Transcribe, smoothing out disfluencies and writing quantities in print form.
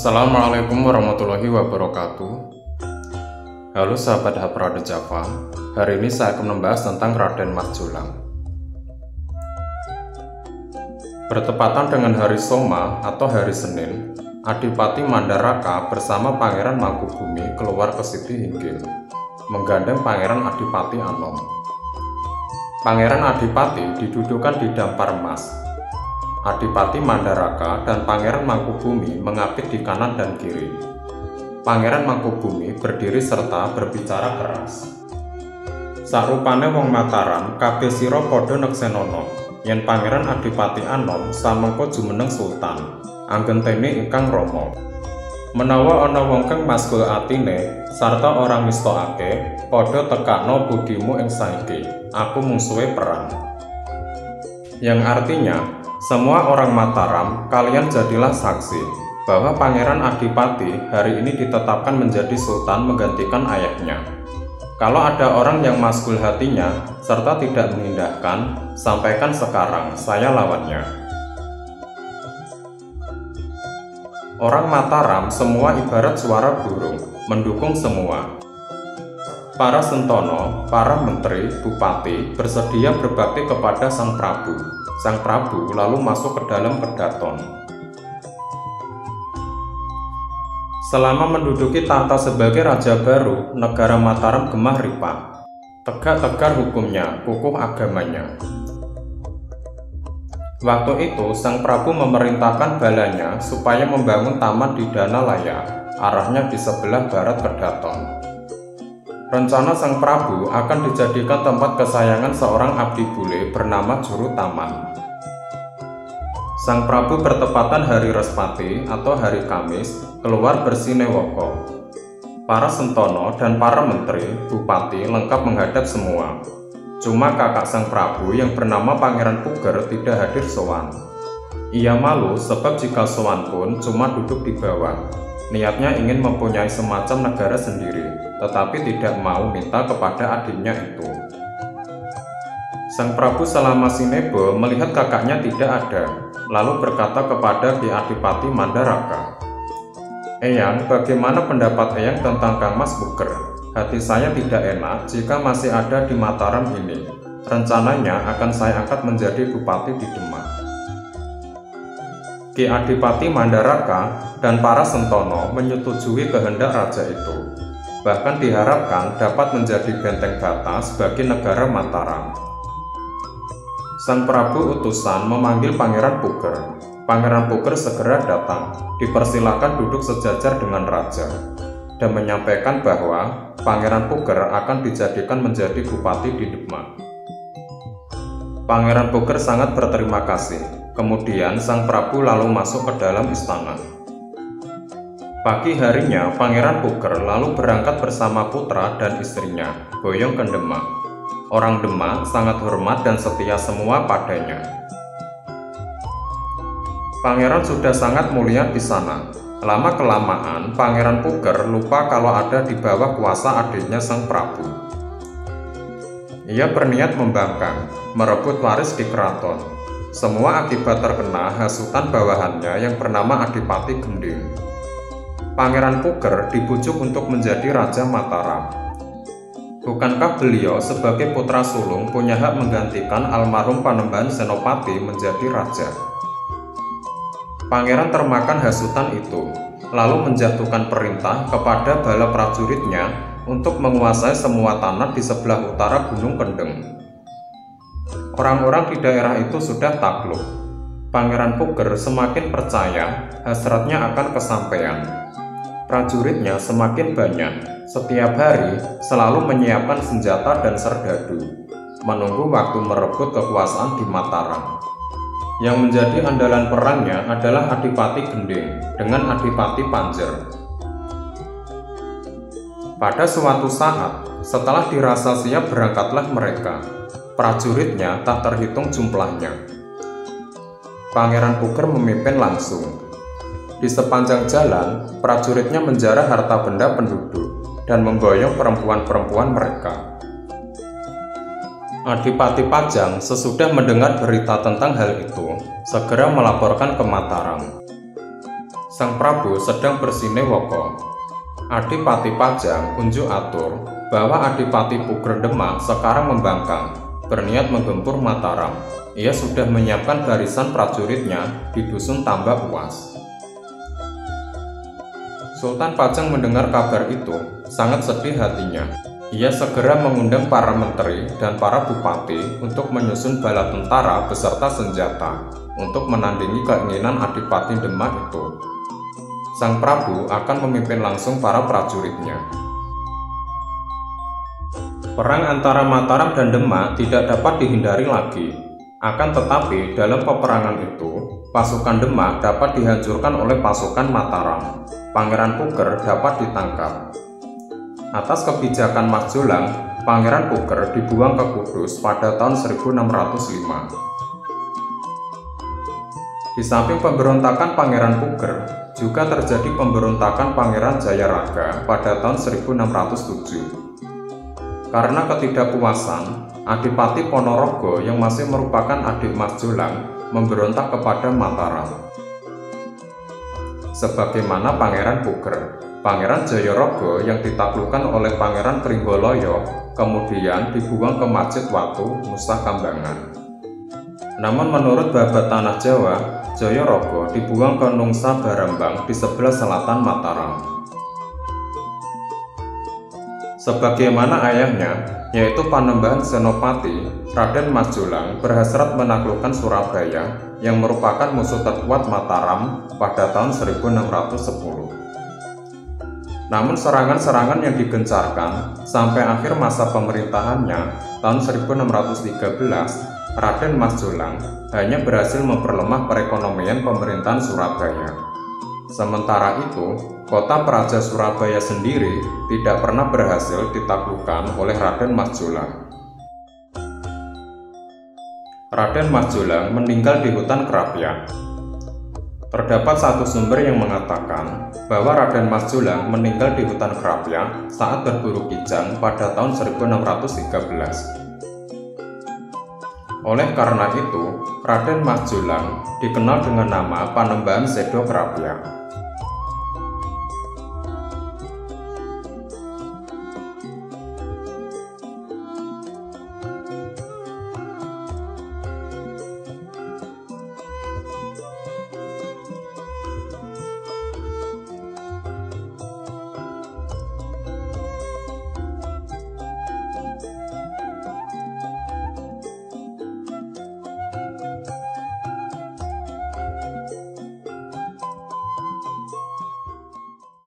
Assalamualaikum warahmatullahi wabarakatuh. Halo sahabat Haprada Java. Hari ini saya akan membahas tentang Raden Mas Jolang. Bertepatan dengan hari Soma atau hari Senin, Adipati Mandaraka bersama Pangeran Mangkubumi keluar ke Siti Hinggil, menggandeng Pangeran Adipati Anom. Pangeran Adipati didudukan di dampar emas. Adipati Mandaraka dan Pangeran Mangkubumi mengapit di kanan dan kiri. Pangeran Mangkubumi berdiri serta berbicara keras. Sarupane wong Mataram kabeh sira padha neksenono yen Pangeran Adipati Anom samengko jumeneng sultan anggentene ingkang rama. Menawa ana wong kang masgul atine sarta orang mistokake padha tekakno budimu ing saiki, aku mungsuhe perang. Yang artinya, semua orang Mataram, kalian jadilah saksi bahwa Pangeran Adipati hari ini ditetapkan menjadi sultan menggantikan ayahnya. Kalau ada orang yang masgul hatinya serta tidak mengindahkan, sampaikan sekarang, saya lawannya. Orang Mataram semua ibarat suara burung, mendukung semua. Para sentono, para menteri, bupati bersedia berbakti kepada Sang Prabu. Sang Prabu lalu masuk ke dalam kedaton. Selama menduduki tahta sebagai raja baru, negara Mataram gemah ripah. Tegak-tegar hukumnya, kukuh agamanya. Waktu itu, Sang Prabu memerintahkan balanya supaya membangun taman di Danalaya, arahnya di sebelah barat kedaton. Rencana Sang Prabu akan dijadikan tempat kesayangan seorang abdi bule bernama Juru Taman. Sang Prabu bertepatan hari Respati atau hari Kamis keluar bersinewoko. Para sentono dan para menteri, bupati lengkap menghadap semua. Cuma kakak Sang Prabu yang bernama Pangeran Puger tidak hadir sowan. Ia malu sebab jika sowan pun cuma duduk di bawah. Niatnya ingin mempunyai semacam negara sendiri, tetapi tidak mau minta kepada adiknya itu. Sang Prabu selama sinebo melihat kakaknya tidak ada, lalu berkata kepada Ki Adipati Mandaraka, "Eyang, bagaimana pendapat Eyang tentang Kang Mas Puger? Hati saya tidak enak jika masih ada di Mataram ini. Rencananya akan saya angkat menjadi bupati di Demak." Ki Adipati Mandaraka dan para sentono menyetujui kehendak raja itu. Bahkan diharapkan dapat menjadi benteng batas bagi negara Mataram. Sang Prabu utusan memanggil Pangeran Puger. Pangeran Puger segera datang, dipersilakan duduk sejajar dengan raja, dan menyampaikan bahwa Pangeran Puger akan dijadikan menjadi bupati di Demak. Pangeran Puger sangat berterima kasih. Kemudian Sang Prabu lalu masuk ke dalam istana. Pagi harinya, Pangeran Puger lalu berangkat bersama putra dan istrinya, boyong ke Demak. Orang Demak sangat hormat dan setia semua padanya. Pangeran sudah sangat mulia di sana. Lama-kelamaan, Pangeran Puger lupa kalau ada di bawah kuasa adiknya Sang Prabu. Ia berniat membangkang, merebut waris di keraton. Semua akibat terkena hasutan bawahannya yang bernama Adipati Gending. Pangeran Puger dibujuk untuk menjadi Raja Mataram. Bukankah beliau sebagai putra sulung punya hak menggantikan almarhum Panembahan Senopati menjadi raja? Pangeran termakan hasutan itu, lalu menjatuhkan perintah kepada bala prajuritnya untuk menguasai semua tanah di sebelah utara Gunung Kendeng. Orang-orang di daerah itu sudah takluk. Pangeran Puger semakin percaya hasratnya akan kesampaian. Prajuritnya semakin banyak. Setiap hari selalu menyiapkan senjata dan serdadu, menunggu waktu merebut kekuasaan di Mataram. Yang menjadi andalan perangnya adalah Adipati Gending dengan Adipati Panjer. Pada suatu saat, setelah dirasa siap berangkatlah mereka. Prajuritnya tak terhitung jumlahnya. Pangeran Puger memimpin langsung. Di sepanjang jalan, prajuritnya menjarah harta benda penduduk dan memboyong perempuan-perempuan mereka. Adipati Pajang sesudah mendengar berita tentang hal itu, segera melaporkan ke Mataram. Sang Prabu sedang bersinewaka. Adipati Pajang unjuk atur bahwa Adipati Puger Demak sekarang membangkang, berniat menggempur Mataram. Ia sudah menyiapkan barisan prajuritnya di dusun Tambak Uas. Sultan Pajang mendengar kabar itu sangat sedih hatinya. Ia segera mengundang para menteri dan para bupati untuk menyusun bala tentara beserta senjata untuk menandingi keinginan Adipati Demak itu. Sang Prabu akan memimpin langsung para prajuritnya. Perang antara Mataram dan Demak tidak dapat dihindari lagi. Akan tetapi dalam peperangan itu, pasukan Demak dapat dihancurkan oleh pasukan Mataram. Pangeran Puger dapat ditangkap. Atas kebijakan Mas Jolang, Pangeran Puger dibuang ke Kudus pada tahun 1605. Di samping pemberontakan Pangeran Puger, juga terjadi pemberontakan Pangeran Jayaraga pada tahun 1607. Karena ketidakpuasan, Adipati Ponorogo yang masih merupakan adik Mas Jolang memberontak kepada Mataram. Sebagaimana Pangeran Puger, Pangeran Jayaraga yang ditaklukkan oleh Pangeran Pringgoloyo kemudian dibuang ke Masjid Watu, Nusa Kambangan. Namun menurut Babat Tanah Jawa, Jayaraga dibuang ke Nungsa Barambang di sebelah selatan Mataram. Sebagaimana ayahnya, yaitu Panembahan Senopati, Raden Mas Jolang berhasrat menaklukkan Surabaya yang merupakan musuh terkuat Mataram pada tahun 1610. Namun serangan-serangan yang digencarkan sampai akhir masa pemerintahannya tahun 1613, Raden Mas Jolang hanya berhasil memperlemah perekonomian pemerintahan Surabaya. Sementara itu, kota Praja Surabaya sendiri tidak pernah berhasil ditaklukkan oleh Raden Mas Jolang. Raden Mas Jolang meninggal di hutan Krapyak. Terdapat satu sumber yang mengatakan bahwa Raden Mas Jolang meninggal di hutan Krapyak saat berburu kijang pada tahun 1613. Oleh karena itu, Raden Mas Jolang dikenal dengan nama Panembahan Sedo Krapyak.